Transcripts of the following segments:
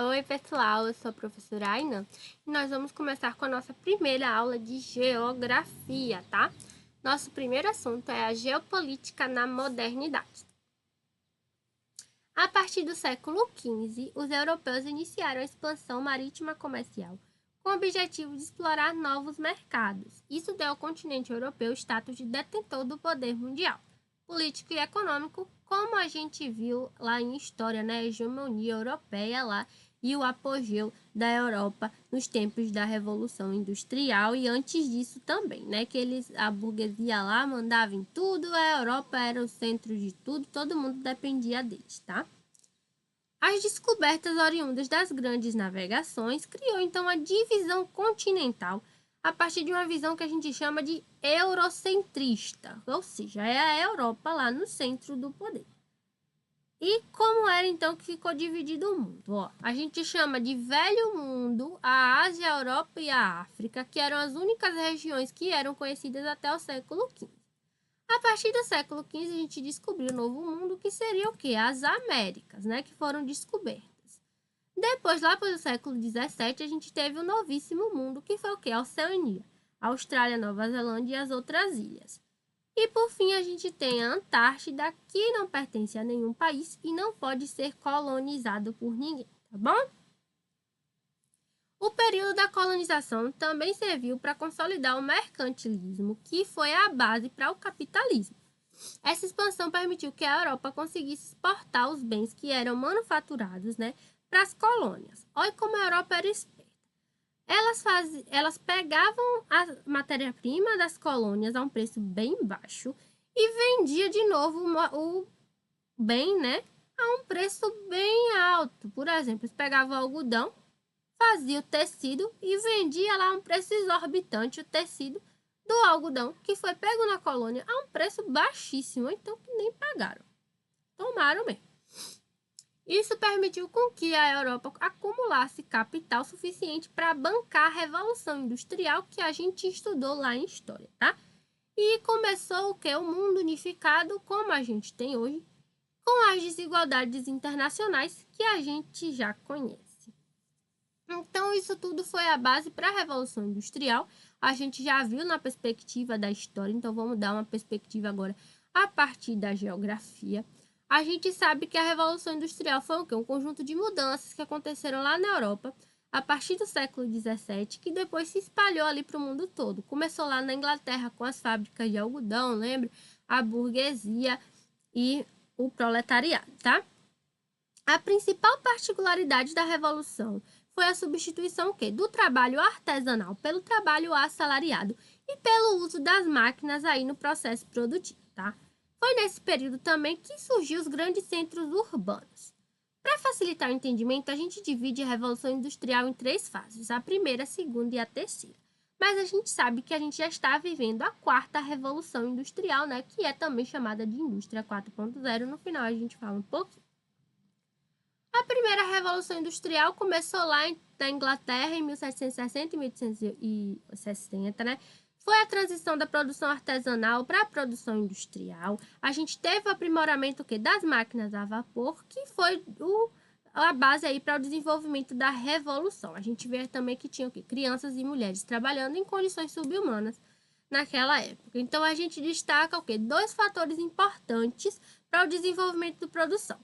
Oi, pessoal, eu sou a professora Aina e nós vamos começar com a nossa primeira aula de geografia, tá? Nosso primeiro assunto é a geopolítica na modernidade. A partir do século XV, os europeus iniciaram a expansão marítima comercial com o objetivo de explorar novos mercados. Isso deu ao continente europeu o status de detentor do poder mundial, político e econômico, como a gente viu lá em história, né? A hegemonia europeia lá e o apogeu da Europa nos tempos da Revolução Industrial e antes disso também, né? Que a burguesia lá mandava em tudo, a Europa era o centro de tudo, todo mundo dependia deles, tá? As descobertas oriundas das grandes navegações criou então a divisão continental a partir de uma visão que a gente chama de eurocentrista, ou seja, é a Europa lá no centro do poder. E como era então que ficou dividido o mundo? A gente chama de Velho Mundo a Ásia, a Europa e a África, que eram as únicas regiões que eram conhecidas até o século XV. A partir do século XV, a gente descobriu o Novo Mundo, que seria o quê? As Américas, né? Que foram descobertas. Depois, lá pelo século XVII, a gente teve o Novíssimo Mundo, que foi o quê? A Oceania, Austrália, Nova Zelândia e as outras ilhas. E por fim, a gente tem a Antártida, que não pertence a nenhum país e não pode ser colonizado por ninguém, tá bom? O período da colonização também serviu para consolidar o mercantilismo, que foi a base para o capitalismo. Essa expansão permitiu que a Europa conseguisse exportar os bens que eram manufaturados, né, para as colônias. Olha como a Europa era esperta. Elas pegavam a matéria-prima das colônias a um preço bem baixo e vendia de novo o bem, né, a um preço bem alto. Por exemplo, eles pegavam o algodão, fazia o tecido e vendia lá a um preço exorbitante o tecido do algodão que foi pego na colônia a um preço baixíssimo, então que nem pagaram. Tomaram mesmo. Isso permitiu com que a Europa acumulasse capital suficiente para bancar a Revolução Industrial que a gente estudou lá em História, tá? E começou o quê? O mundo unificado como a gente tem hoje, com as desigualdades internacionais que a gente já conhece. Então, isso tudo foi a base para a Revolução Industrial. A gente já viu na perspectiva da história, então vamos dar uma perspectiva agora a partir da geografia. A gente sabe que a Revolução Industrial foi o quê? Um conjunto de mudanças que aconteceram lá na Europa a partir do século XVII, que depois se espalhou ali para o mundo todo. Começou lá na Inglaterra com as fábricas de algodão, lembra? A burguesia e o proletariado, tá? A principal particularidade da Revolução foi a substituição do trabalho artesanal pelo trabalho assalariado e pelo uso das máquinas aí no processo produtivo, tá? Foi nesse período também que surgiu os grandes centros urbanos. Para facilitar o entendimento, a gente divide a Revolução Industrial em 3 fases, a primeira, a segunda e a terceira. Mas a gente sabe que a gente já está vivendo a 4ª Revolução Industrial, né, que é também chamada de Indústria 4.0. No final a gente fala um pouquinho. A primeira Revolução Industrial começou lá na Inglaterra em 1760 e 1860, né? Foi a transição da produção artesanal para a produção industrial. A gente teve o aprimoramento das máquinas a vapor, que foi a base aí para o desenvolvimento da revolução. A gente vê também que tinha crianças e mulheres trabalhando em condições subhumanas naquela época. Então a gente destaca 2 fatores importantes para o desenvolvimento da produção.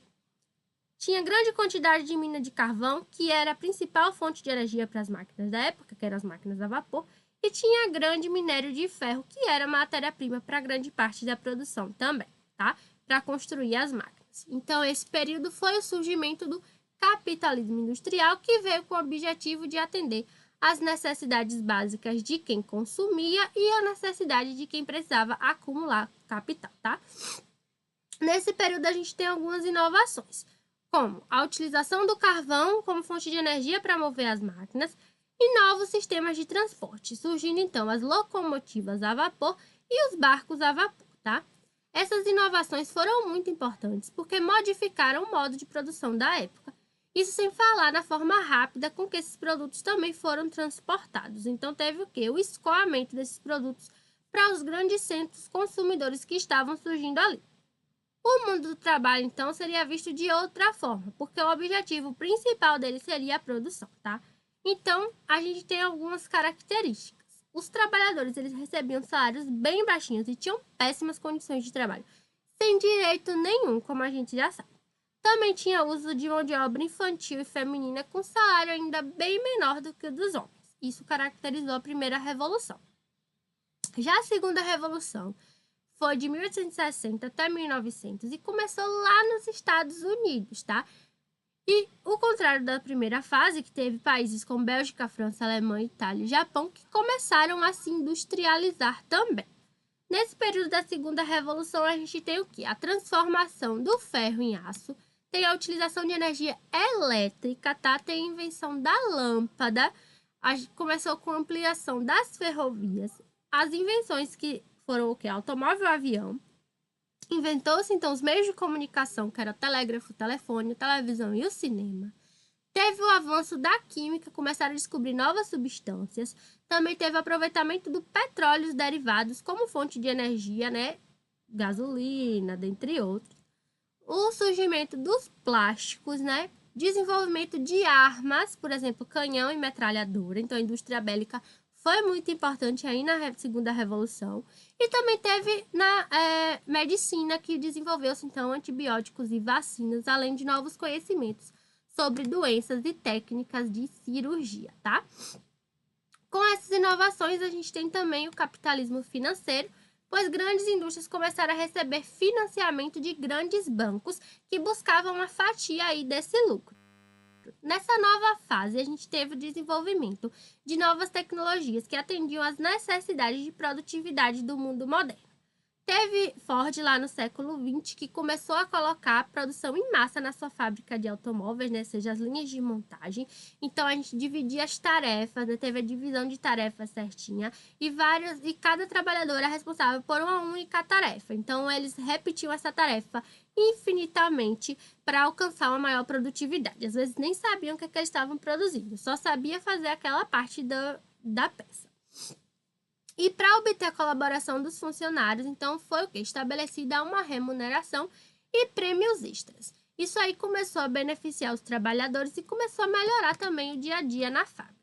Tinha grande quantidade de mina de carvão, que era a principal fonte de energia para as máquinas da época, que eram as máquinas a vapor, e tinha grande minério de ferro, que era matéria-prima para grande parte da produção também, tá? Para construir as máquinas. Então, esse período foi o surgimento do capitalismo industrial, que veio com o objetivo de atender às necessidades básicas de quem consumia e a necessidade de quem precisava acumular capital, tá? Nesse período, a gente tem algumas inovações, como a utilização do carvão como fonte de energia para mover as máquinas e novos sistemas de transporte, surgindo então as locomotivas a vapor e os barcos a vapor, tá? Essas inovações foram muito importantes porque modificaram o modo de produção da época. Isso sem falar na forma rápida com que esses produtos também foram transportados. Então teve o quê? O escoamento desses produtos para os grandes centros consumidores que estavam surgindo ali. O mundo do trabalho, então, seria visto de outra forma, porque o objetivo principal dele seria a produção, tá? Então, a gente tem algumas características. Os trabalhadores, eles recebiam salários bem baixinhos e tinham péssimas condições de trabalho, sem direito nenhum, como a gente já sabe. Também tinha uso de mão de obra infantil e feminina com salário ainda bem menor do que o dos homens. Isso caracterizou a primeira revolução. Já a segunda revolução foi de 1860 até 1900 e começou lá nos Estados Unidos, tá? E o contrário da primeira fase, que teve países como Bélgica, França, Alemanha, Itália e Japão, que começaram a se industrializar também. Nesse período da segunda revolução, a gente tem o quê? A transformação do ferro em aço, tem a utilização de energia elétrica, tá? Tem a invenção da lâmpada, começou com a ampliação das ferrovias, as invenções que foram o quê? Automóvel e avião. Inventou-se, então, os meios de comunicação, que era o telégrafo, o telefone, a televisão e o cinema. Teve o avanço da química, começaram a descobrir novas substâncias. Também teve o aproveitamento do petróleo e os derivados como fonte de energia, né? Gasolina, dentre outros. O surgimento dos plásticos, né? Desenvolvimento de armas, por exemplo, canhão e metralhadora. Então, a indústria bélica foi muito importante aí na segunda revolução. E também teve na medicina, que desenvolveu-se, então, antibióticos e vacinas, além de novos conhecimentos sobre doenças e técnicas de cirurgia, tá? Com essas inovações, a gente tem também o capitalismo financeiro, pois grandes indústrias começaram a receber financiamento de grandes bancos que buscavam uma fatia aí desse lucro. Nessa nova fase, a gente teve o desenvolvimento de novas tecnologias que atendiam às necessidades de produtividade do mundo moderno. Teve Ford lá no século XX que começou a colocar a produção em massa na sua fábrica de automóveis, né? Seja as linhas de montagem. Então a gente dividia as tarefas, né? Teve a divisão de tarefas certinha e cada trabalhador era responsável por uma única tarefa. Então eles repetiam essa tarefa infinitamente para alcançar uma maior produtividade. Às vezes nem sabiam o que eles estavam produzindo, só sabia fazer aquela parte da peça. E para obter a colaboração dos funcionários, então, foi o que? Estabelecida uma remuneração e prêmios extras. Isso aí começou a beneficiar os trabalhadores e começou a melhorar também o dia a dia na fábrica.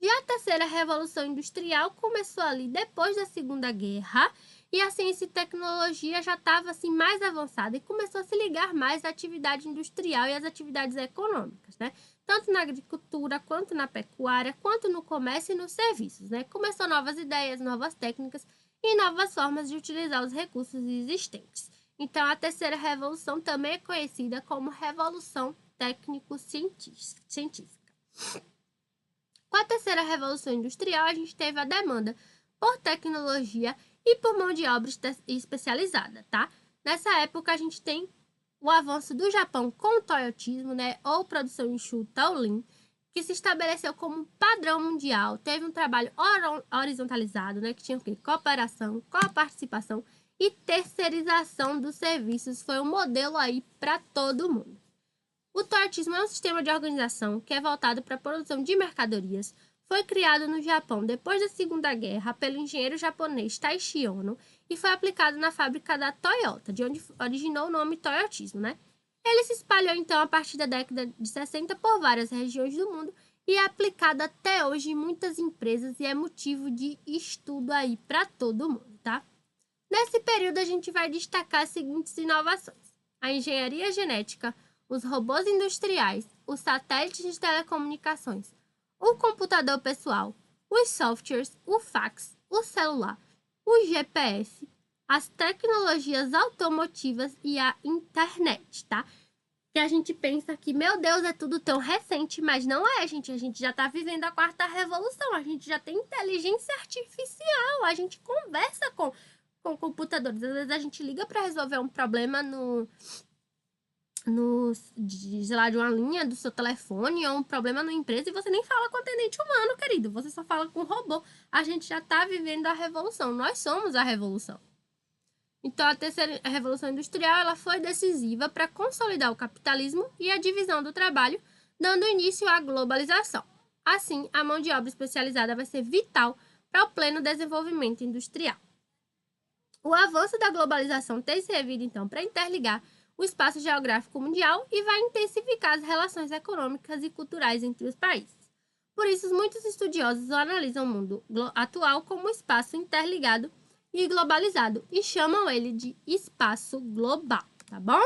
E a terceira revolução industrial começou ali depois da Segunda Guerra, e a ciência e tecnologia já estava assim mais avançada e começou a se ligar mais à atividade industrial e às atividades econômicas, né? Tanto na agricultura, quanto na pecuária, quanto no comércio e nos serviços, né? Começou novas ideias, novas técnicas e novas formas de utilizar os recursos existentes. Então, a terceira revolução também é conhecida como Revolução Técnico-Científica. Com a terceira revolução industrial, a gente teve a demanda por tecnologia e por mão de obra especializada, tá? Nessa época, a gente tem o avanço do Japão com o toyotismo, né, ou produção enxuta, ou Lean, que se estabeleceu como padrão mundial. Teve um trabalho horizontalizado, né, que tinha o quê? Cooperação, coparticipação e terceirização dos serviços. Foi um modelo aí para todo mundo. O toyotismo é um sistema de organização que é voltado para a produção de mercadorias. Foi criado no Japão depois da Segunda Guerra pelo engenheiro japonês Taishi Ono e foi aplicado na fábrica da Toyota, de onde originou o nome toyotismo, né? Ele se espalhou então a partir da década de 60 por várias regiões do mundo e é aplicado até hoje em muitas empresas e é motivo de estudo aí para todo mundo, tá? Nesse período a gente vai destacar as seguintes inovações: a engenharia genética, os robôs industriais, os satélites de telecomunicações, o computador pessoal, os softwares, o fax, o celular, o GPS, as tecnologias automotivas e a internet, tá? Que a gente pensa que, meu Deus, é tudo tão recente, mas não é, gente. A gente já tá vivendo a quarta revolução, a gente já tem inteligência artificial, a gente conversa com computadores. Às vezes a gente liga para resolver um problema sei lá, de uma linha do seu telefone ou um problema na empresa e você nem fala com o atendente humano, querido. Você só fala com o robô. A gente já está vivendo a revolução. Nós somos a revolução. Então, a terceira revolução industrial ela foi decisiva para consolidar o capitalismo e a divisão do trabalho, dando início à globalização. Assim, a mão de obra especializada vai ser vital para o pleno desenvolvimento industrial. O avanço da globalização tem servido, então, para interligar o espaço geográfico mundial e vai intensificar as relações econômicas e culturais entre os países. Por isso, muitos estudiosos analisam o mundo atual como um espaço interligado e globalizado e chamam ele de espaço global, tá bom?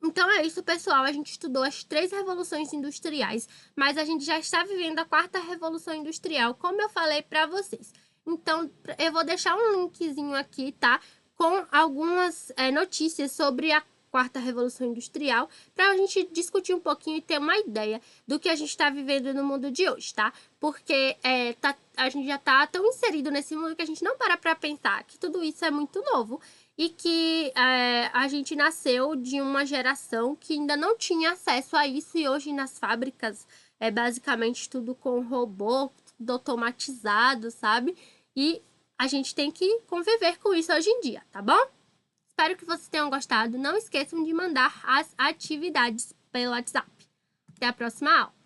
Então é isso, pessoal. A gente estudou as 3 revoluções industriais, mas a gente já está vivendo a 4ª revolução industrial, como eu falei para vocês. Então, eu vou deixar um linkzinho aqui, tá? Com algumas notícias sobre a 4ª revolução industrial, para a gente discutir um pouquinho e ter uma ideia do que a gente está vivendo no mundo de hoje, tá? Porque a gente já está tão inserido nesse mundo que a gente não para pensar que tudo isso é muito novo e que a gente nasceu de uma geração que ainda não tinha acesso a isso, e hoje nas fábricas é basicamente tudo com robô, tudo automatizado, sabe? E a gente tem que conviver com isso hoje em dia, tá bom? Espero que vocês tenham gostado. Não esqueçam de mandar as atividades pelo WhatsApp. Até a próxima aula!